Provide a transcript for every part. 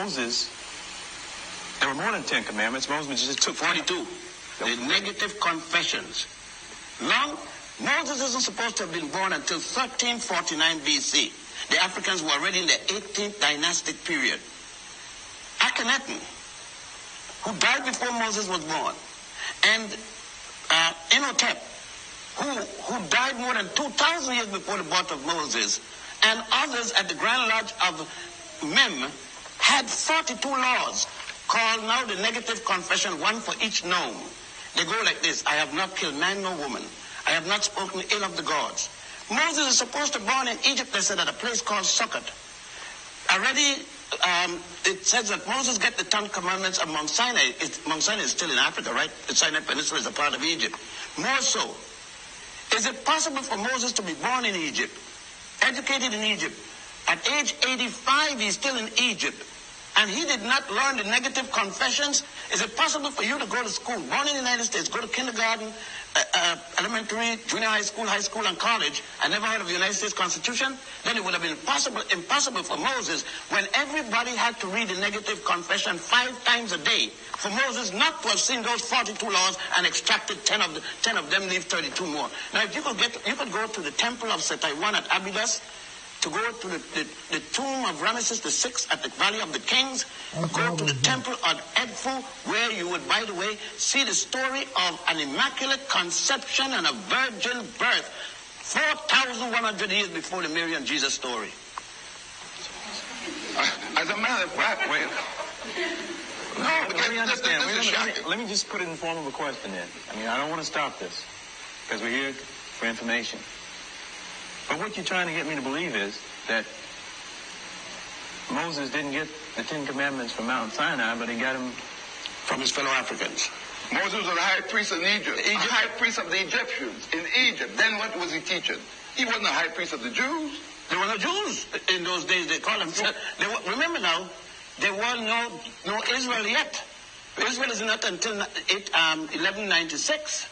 Moses, there were more than 10 commandments. Moses just took 42. The negative confessions. Now, Moses isn't supposed to have been born until 1349 BC. The Africans were already in the 18th dynastic period. Akhenaten, who died before Moses was born, and Imhotep, who died more than 2,000 years before the birth of Moses, and others at the Grand Lodge of Mem had 42 laws called now the negative confession, one for each nome. They go like this: I have not killed man nor woman. I have not spoken ill of the gods. Moses is supposed to be born in Egypt, they said, at a place called Sukkot. Already, it says that Moses got the 10 commandments of Mount Sinai. Mount Sinai is still in Africa, right? The Sinai Peninsula is a part of Egypt. More so, is it possible for Moses to be born in Egypt, educated in Egypt? At age 85, he's still in Egypt, and he did not learn the negative confessions. Is it possible for you to go to school, born in the United States, go to kindergarten, elementary, junior high school, and college, and never heard of the United States Constitution? Then it would have been impossible for Moses, when everybody had to read the negative confession 5 times a day, for Moses not to have seen those 42 laws and extracted 10 of them, leave 32 more. Now, if you could go to the temple of Setai-1 at Abydos, to go to the tomb of Ramesses VI at the Valley of the Kings, go to the temple of Edfu, where you would, by the way, see the story of an immaculate conception and a virgin birth 4,100 years before the Mary and Jesus story. As a matter of fact, let me understand. Let me just put it in the form of a question then. I mean, I don't want to stop this, because we're here for information. But what you're trying to get me to believe is that Moses didn't get the 10 commandments from Mount Sinai, but he got them from his fellow Africans. Moses was the high priest in Egypt, a high priest of the Egyptians in Egypt. Then what was he teaching? He wasn't a high priest of the Jews. There were no Jews in those days. They called them. Remember now, there was no Israel yet. Israel is not until 1196.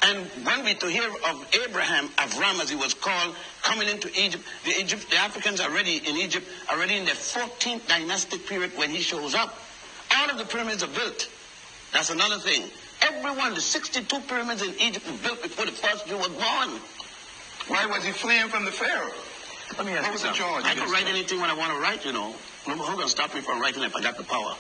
And when we to hear of Abraham, Avram as he was called, coming into Egypt, the Africans are already in Egypt, already in the 14th dynastic period when he shows up. All of the pyramids are built. That's another thing. Every one, the 62 pyramids in Egypt were built before the first Jew was born. Why was he fleeing from the Pharaoh? Let me ask you something. I can write anything when I want to write, you know. Who's going to stop me from writing if I got the power?